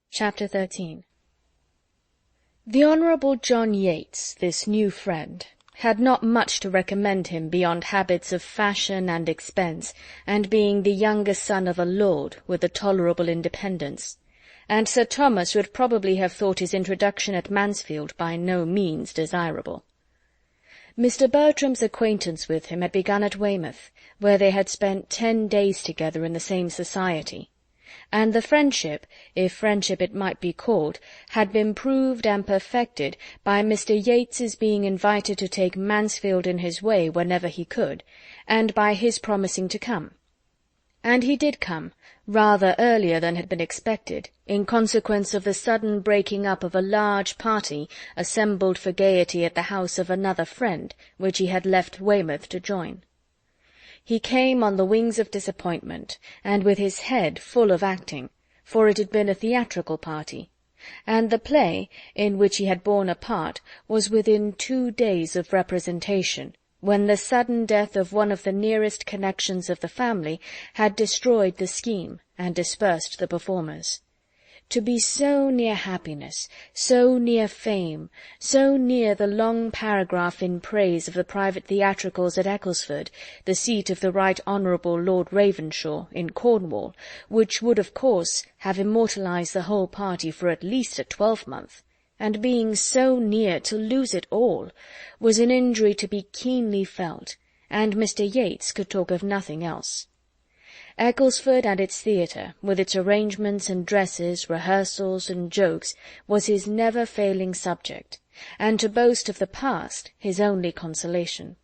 Chapter 13. The Honourable John Yates, this new friend, had not much to recommend him beyond habits of fashion and expense, and being the younger son of a lord with a tolerable independence, and Sir Thomas would probably have thought his introduction at Mansfield by no means desirable. Mr. Bertram's acquaintance with him had begun at Weymouth, where they had spent 10 days together in the same society, and the friendship, if friendship it might be called, had been proved and perfected by Mr. Yates's being invited to take Mansfield in his way whenever he could, and by his promising to come. And he did come, rather earlier than had been expected, in consequence of the sudden breaking up of a large party assembled for gaiety at the house of another friend, which he had left Weymouth to join. He came on the wings of disappointment, and with his head full of acting, for it had been a theatrical party, and the play, in which he had borne a part, was within 2 days of representation, when the sudden death of one of the nearest connections of the family had destroyed the scheme and dispersed the performers. To be so near happiness, so near fame, so near the long paragraph in praise of the private theatricals at Ecclesford, the seat of the Right Honourable Lord Ravenshaw, in Cornwall, which would of course have immortalized the whole party for at least a 12-month, and being so near to lose it all, was an injury to be keenly felt, and Mr. Yates could talk of nothing else. Ecclesford and its theatre, with its arrangements and dresses, rehearsals and jokes, was his never-failing subject, and to boast of the past his only consolation.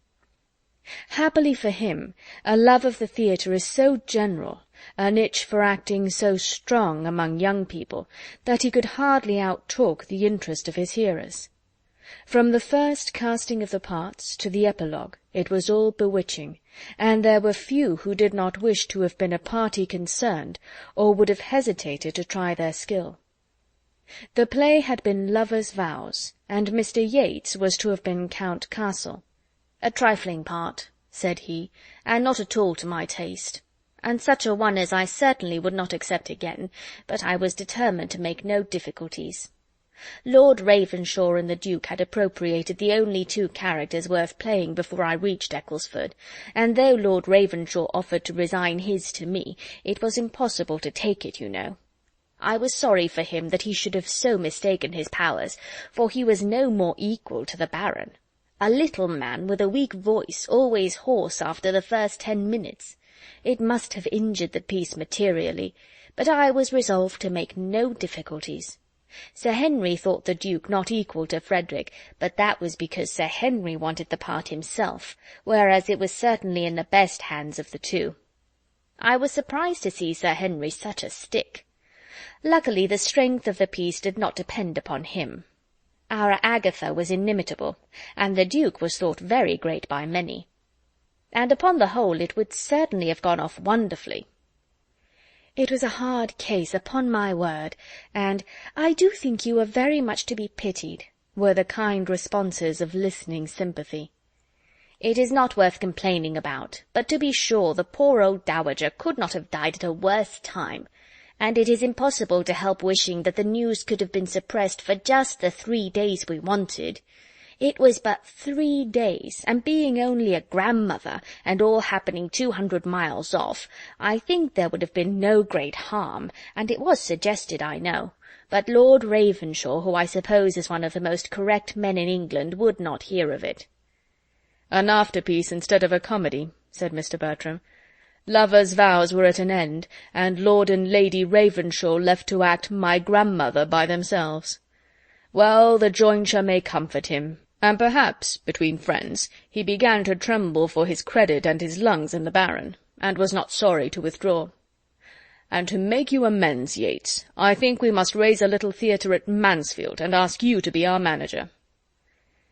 Happily for him, a love of the theatre is so general, an itch for acting so strong among young people, that he could hardly out-talk the interest of his hearers. From the first casting of the parts to the epilogue, it was all bewitching, and there were few who did not wish to have been a party concerned, or would have hesitated to try their skill. The play had been Lovers' Vows, and Mr. Yates was to have been Count Castle. "A trifling part," said he, "and not at all to my taste, and such a one as I certainly would not accept again, but I was determined to make no difficulties. Lord Ravenshaw and the Duke had appropriated the only 2 characters worth playing before I reached Ecclesford, and though Lord Ravenshaw offered to resign his to me, it was impossible to take it, you know. I was sorry for him that he should have so mistaken his powers, for he was no more equal to the Baron. A little man with a weak voice, always hoarse after the first 10 minutes. It must have injured the piece materially, but I was resolved to make no difficulties. Sir Henry thought the Duke not equal to Frederick, but that was because Sir Henry wanted the part himself, whereas it was certainly in the best hands of the 2. I was surprised to see Sir Henry such a stick. Luckily the strength of the piece did not depend upon him. Our Agatha was inimitable, and the Duke was thought very great by many. And upon the whole it would certainly have gone off wonderfully. It was a hard case, upon my word, and "I do think you are very much to be pitied," were the kind responses of listening sympathy. "It is not worth complaining about, but to be sure the poor old dowager could not have died at a worse time, and it is impossible to help wishing that the news could have been suppressed for just the 3 days we wanted. It was but 3 days, and being only a grandmother, and all happening 200 miles off, I think there would have been no great harm, and it was suggested, I know, but Lord Ravenshaw, who I suppose is one of the most correct men in England, would not hear of it." "An afterpiece instead of a comedy," said Mr. Bertram. "Lovers' Vows were at an end, and Lord and Lady Ravenshaw left to act My Grandmother by themselves. Well, the jointure may comfort him, and perhaps, between friends, he began to tremble for his credit and his lungs in the Baron, and was not sorry to withdraw. And to make you amends, Yates, I think we must raise a little theatre at Mansfield, and ask you to be our manager."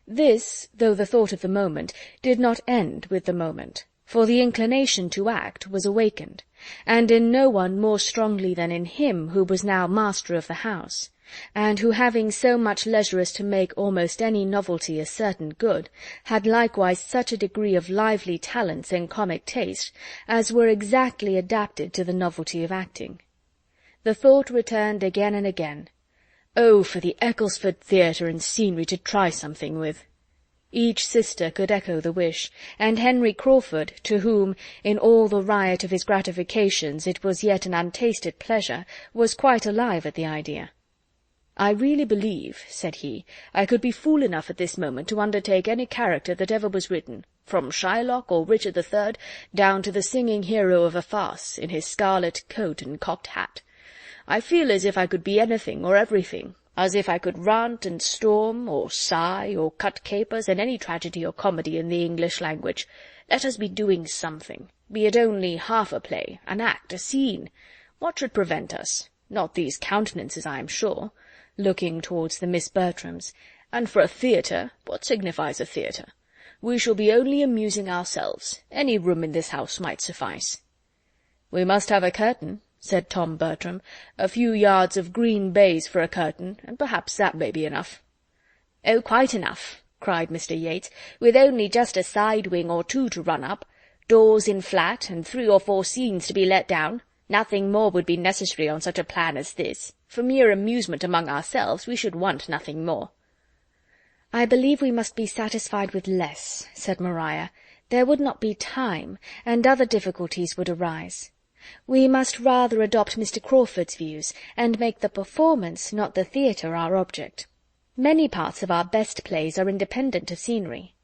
This, though the thought of the moment, did not end with the moment, for the inclination to act was awakened, and in no one more strongly than in him who was now master of the house, and who, having so much leisure as to make almost any novelty a certain good, had likewise such a degree of lively talents and comic taste as were exactly adapted to the novelty of acting. The thought returned again and again. Oh, for the Ecclesford Theatre and scenery to try something with! Each sister could echo the wish, and Henry Crawford, to whom, in all the riot of his gratifications, it was yet an untasted pleasure, was quite alive at the idea. "I really believe," said he, "I could be fool enough at this moment to undertake any character that ever was written, from Shylock or Richard III. Down to the singing hero of a farce, in his scarlet coat and cocked hat. I feel as if I could be anything or everything, as if I could rant and storm, or sigh, or cut capers in any tragedy or comedy in the English language. Let us be doing something, be it only half a play, an act, a scene. What should prevent us? Not these countenances, I am sure," looking towards the Miss Bertrams, "and for a theatre, what signifies a theatre? We shall be only amusing ourselves. Any room in this house might suffice." "We must have a curtain," said Tom Bertram, "a few yards of green baize for a curtain, and perhaps that may be enough." "Oh, quite enough," cried Mr. Yates, "with only just a side wing or two to run up, doors in flat, and 3 or 4 scenes to be let down. Nothing more would be necessary on such a plan as this. For mere amusement among ourselves we should want nothing more." "I believe we must be satisfied with less," said Maria. "There would not be time, and other difficulties would arise. We must rather adopt Mr. Crawford's views, and make the performance, not the theatre, our object. Many parts of our best plays are independent of scenery."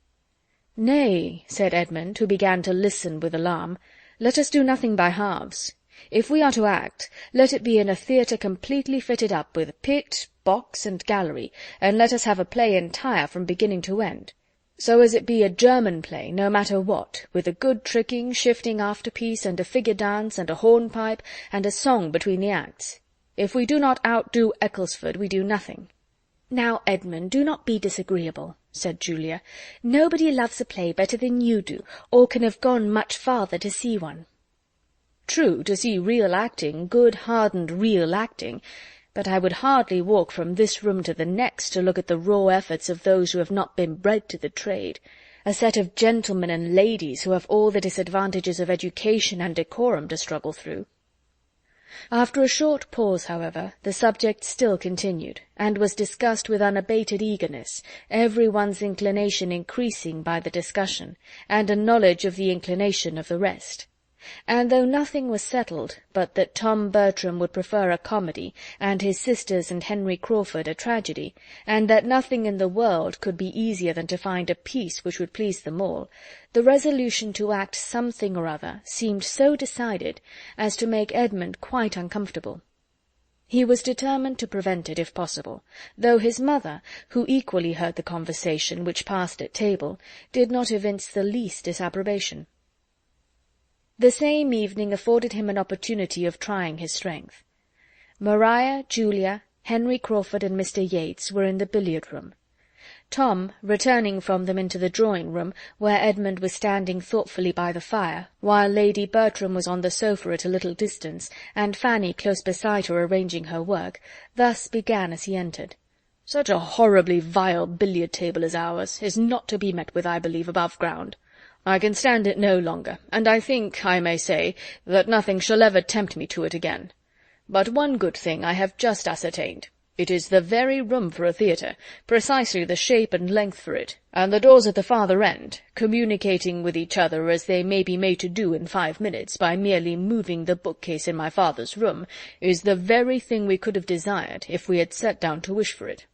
"Nay," said Edmund, who began to listen with alarm, "let us do nothing by halves. If we are to act, let it be in a theatre completely fitted up with pit, box, and gallery, and let us have a play entire from beginning to end. So as it be a German play, no matter what, with a good tricking, shifting after-piece, and a figure dance, and a hornpipe, and a song between the acts. If we do not outdo Ecclesford, we do nothing." "Now, Edmund, do not be disagreeable," said Julia. "Nobody loves a play better than you do, or can have gone much farther to see one." "True, to see real acting, good, hardened real acting, but I would hardly walk from this room to the next to look at the raw efforts of those who have not been bred to the trade, a set of gentlemen and ladies who have all the disadvantages of education and decorum to struggle through." After a short pause, however, the subject still continued, and was discussed with unabated eagerness, every one's inclination increasing by the discussion, and a knowledge of the inclination of the rest. And though nothing was settled but that Tom Bertram would prefer a comedy, and his sisters and Henry Crawford a tragedy, and that nothing in the world could be easier than to find a piece which would please them all, the resolution to act something or other seemed so decided as to make Edmund quite uncomfortable. He was determined to prevent it, if possible, though his mother, who equally heard the conversation which passed at table, did not evince the least disapprobation. The same evening afforded him an opportunity of trying his strength. Maria, Julia, Henry Crawford, and Mr. Yates were in the billiard-room. Tom, returning from them into the drawing-room, where Edmund was standing thoughtfully by the fire, while Lady Bertram was on the sofa at a little distance, and Fanny close beside her arranging her work, thus began as he entered. "Such a horribly vile billiard-table as ours is not to be met with, I believe, above ground. I can stand it no longer, and I think, I may say, that nothing shall ever tempt me to it again. But one good thing I have just ascertained. It is the very room for a theatre, precisely the shape and length for it, and the doors at the farther end, communicating with each other as they may be made to do in 5 minutes by merely moving the bookcase in my father's room, is the very thing we could have desired if we had sat down to wish for it.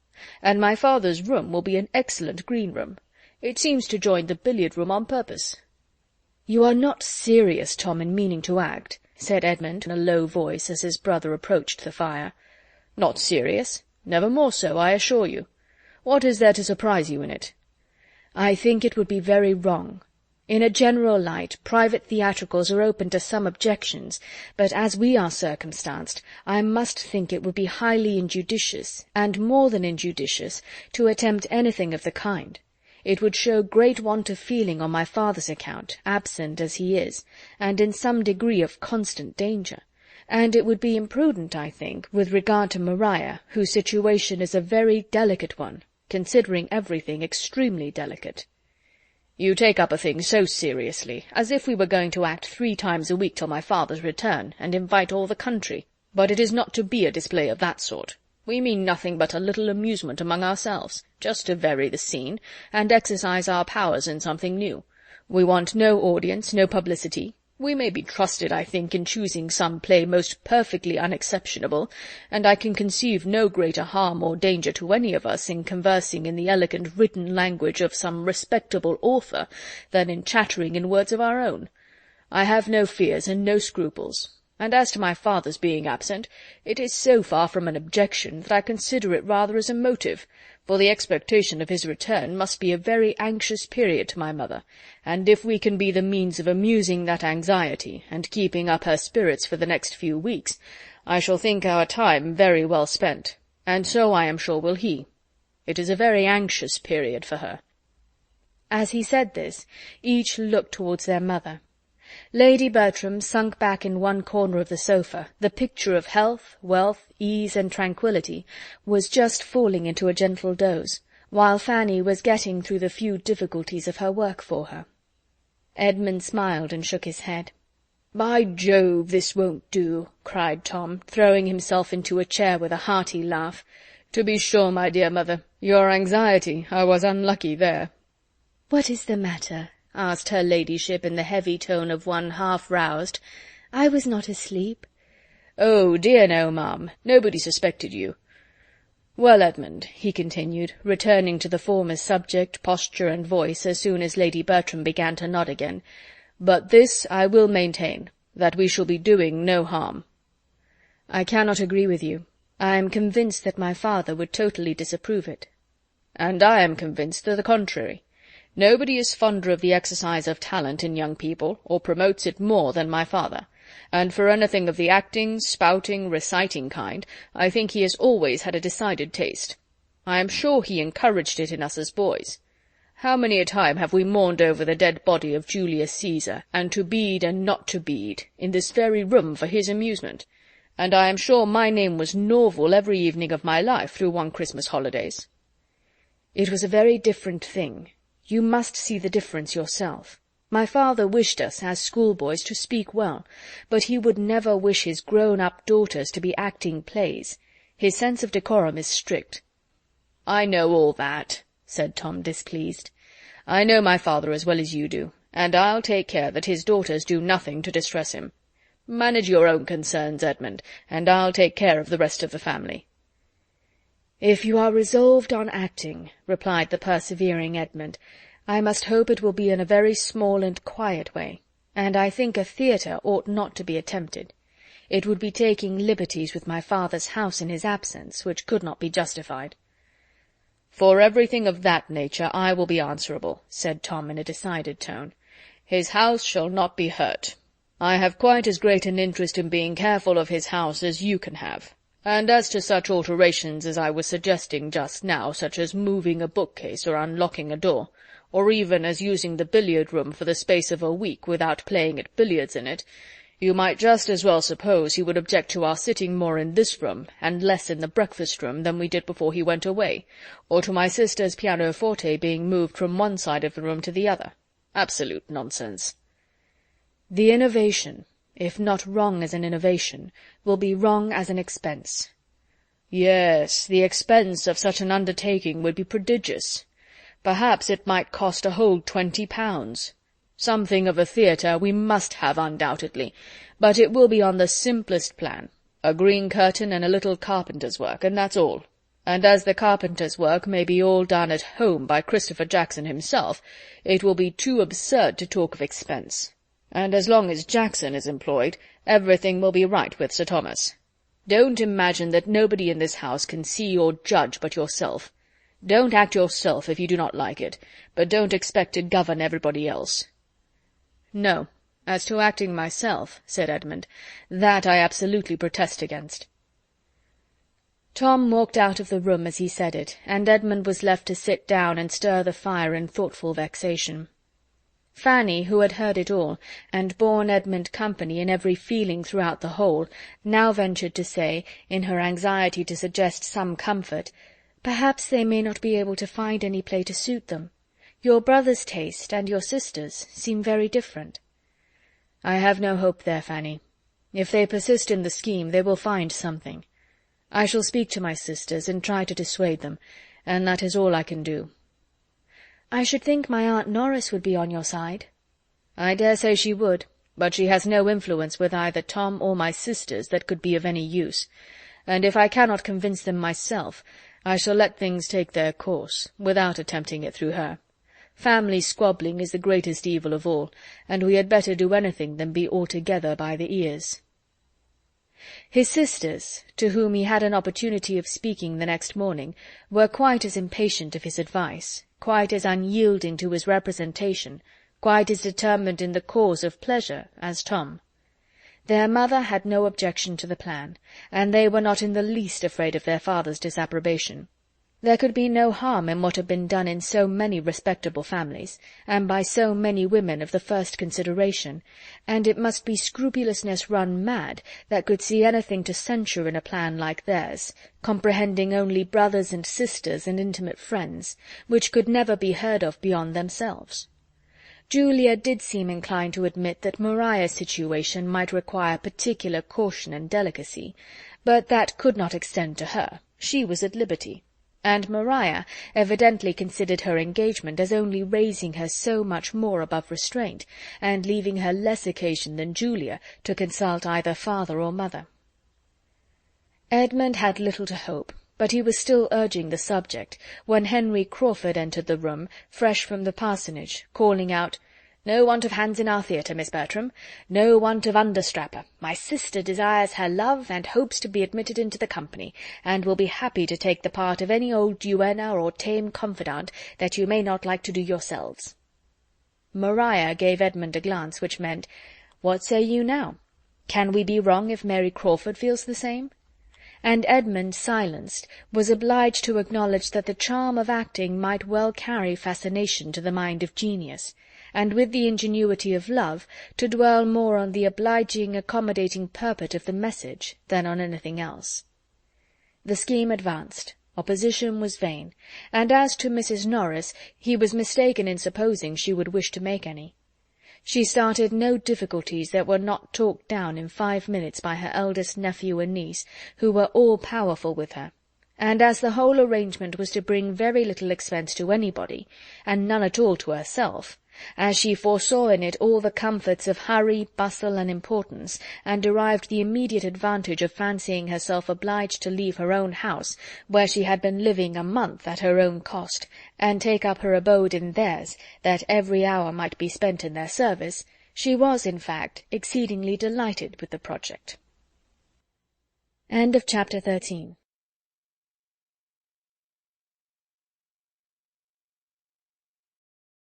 And my father's room will be an excellent green-room. It seems to join the billiard-room on purpose." "You are not serious, Tom, in meaning to act?" said Edmund in a low voice as his brother approached the fire. "Not serious? Never more so, I assure you. What is there to surprise you in it?" "I think it would be very wrong. In a general light, private theatricals are open to some objections, but as we are circumstanced, I must think it would be highly injudicious, and more than injudicious, to attempt anything of the kind. It would show great want of feeling on my father's account, absent as he is, and in some degree of constant danger, and it would be imprudent, I think, with regard to Maria, whose situation is a very delicate one, considering everything extremely delicate." "You take up a thing so seriously, as if we were going to act 3 times a week till my father's return, and invite all the country. But it is not to be a display of that sort. We mean nothing but a little amusement among ourselves, just to vary the scene, and exercise our powers in something new. We want no audience, no publicity. We may be trusted, I think, in choosing some play most perfectly unexceptionable, and I can conceive no greater harm or danger to any of us in conversing in the elegant written language of some respectable author than in chattering in words of our own. I have no fears and no scruples. And as to my father's being absent, it is so far from an objection that I consider it rather as a motive, for the expectation of his return must be a very anxious period to my mother, and if we can be the means of amusing that anxiety, and keeping up her spirits for the next few weeks, I shall think our time very well spent, and so I am sure will he. It is a very anxious period for her." As he said this, each looked towards their mother. Lady Bertram, sunk back in one corner of the sofa, the picture of health, wealth, ease, and tranquillity, was just falling into a gentle doze, while Fanny was getting through the few difficulties of her work for her. Edmund smiled and shook his head. "By Jove, this won't do," cried Tom, throwing himself into a chair with a hearty laugh. "To be sure, my dear mother, your anxiety, I was unlucky there." "What is the matter?" asked her ladyship in the heavy tone of one half-roused. "I was not asleep." "Oh, dear no, ma'am. Nobody suspected you. Well, Edmund," he continued, returning to the former subject, posture, and voice as soon as Lady Bertram began to nod again, "but this I will maintain, that we shall be doing no harm." "I cannot agree with you. I am convinced that my father would totally disapprove it." "And I am convinced to the contrary. Nobody is fonder of the exercise of talent in young people, or promotes it more than my father, and for anything of the acting, spouting, reciting kind, I think he has always had a decided taste. I am sure he encouraged it in us as boys. How many a time have we mourned over the dead body of Julius Caesar, and to bead and not to bead, in this very room for his amusement, and I am sure my name was Norval every evening of my life through one Christmas holidays." "It was a very different thing. You must see the difference yourself. My father wished us, as schoolboys, to speak well, but he would never wish his grown-up daughters to be acting plays. His sense of decorum is strict." "I know all that," said Tom, displeased. "I know my father as well as you do, and I'll take care that his daughters do nothing to distress him. Manage your own concerns, Edmund, and I'll take care of the rest of the family." "If you are resolved on acting," replied the persevering Edmund, "I must hope it will be in a very small and quiet way, and I think a theatre ought not to be attempted. It would be taking liberties with my father's house in his absence, which could not be justified." "For everything of that nature I will be answerable," said Tom in a decided tone. "His house shall not be hurt. I have quite as great an interest in being careful of his house as you can have. And as to such alterations as I was suggesting just now, such as moving a bookcase or unlocking a door, or even as using the billiard-room for the space of a week without playing at billiards in it, you might just as well suppose he would object to our sitting more in this room and less in the breakfast-room than we did before he went away, or to my sister's pianoforte being moved from one side of the room to the other. Absolute nonsense." "The innovation, if not wrong as an innovation, will be wrong as an expense." "Yes, the expense of such an undertaking would be prodigious. Perhaps it might cost a whole £20. Something of a theatre we must have undoubtedly, but it will be on the simplest plan, a green curtain and a little carpenter's work, and that's all. And as the carpenter's work may be all done at home by Christopher Jackson himself, it will be too absurd to talk of expense. And as long as Jackson is employed, everything will be right with Sir Thomas. Don't imagine that nobody in this house can see or judge but yourself. Don't act yourself if you do not like it, but don't expect to govern everybody else." "No, as to acting myself," said Edmund, "that I absolutely protest against." Tom walked out of the room as he said it, and Edmund was left to sit down and stir the fire in thoughtful vexation. Fanny, who had heard it all, and borne Edmund company in every feeling throughout the whole, now ventured to say, in her anxiety to suggest some comfort, "Perhaps they may not be able to find any play to suit them. Your brother's taste and your sister's seem very different." "I have no hope there, Fanny. If they persist in the scheme, they will find something. I shall speak to my sisters and try to dissuade them, and that is all I can do." "I should think my Aunt Norris would be on your side." "I dare say she would, but she has no influence with either Tom or my sisters that could be of any use, and if I cannot convince them myself, I shall let things take their course, without attempting it through her. Family squabbling is the greatest evil of all, and we had better do anything than be altogether by the ears." His sisters, to whom he had an opportunity of speaking the next morning, were quite as impatient of his advice, quite as unyielding to his representation, quite as determined in the cause of pleasure as Tom. Their mother had no objection to the plan, and they were not in the least afraid of their father's disapprobation. There could be no harm in what had been done in so many respectable families, and by so many women of the first consideration, and it must be scrupulousness run mad that could see anything to censure in a plan like theirs, comprehending only brothers and sisters and intimate friends, which could never be heard of beyond themselves. Julia did seem inclined to admit that Maria's situation might require particular caution and delicacy, but that could not extend to her. She was at liberty. And Maria evidently considered her engagement as only raising her so much more above restraint, and leaving her less occasion than Julia to consult either father or mother. Edmund had little to hope, but he was still urging the subject, when Henry Crawford entered the room, fresh from the parsonage, calling out, "No want of hands in our theatre, Miss Bertram. No want of understrapper. My sister desires her love, and hopes to be admitted into the company, and will be happy to take the part of any old duenna or tame confidant that you may not like to do yourselves." Maria gave Edmund a glance which meant, "What say you now? Can we be wrong if Mary Crawford feels the same?" And Edmund, silenced, was obliged to acknowledge that the charm of acting might well carry fascination to the mind of genius, and with the ingenuity of love to dwell more on the obliging, accommodating purport of the message than on anything else. The scheme advanced. Opposition was vain, and as to Mrs. Norris, he was mistaken in supposing she would wish to make any. She started no difficulties that were not talked down in 5 minutes by her eldest nephew and niece, who were all powerful with her, and as the whole arrangement was to bring very little expense to anybody, and none at all to herself, as she foresaw in it all the comforts of hurry, bustle, and importance, and derived the immediate advantage of fancying herself obliged to leave her own house, where she had been living a month at her own cost, and take up her abode in theirs, that every hour might be spent in their service, she was, in fact, exceedingly delighted with the project. Chapter 13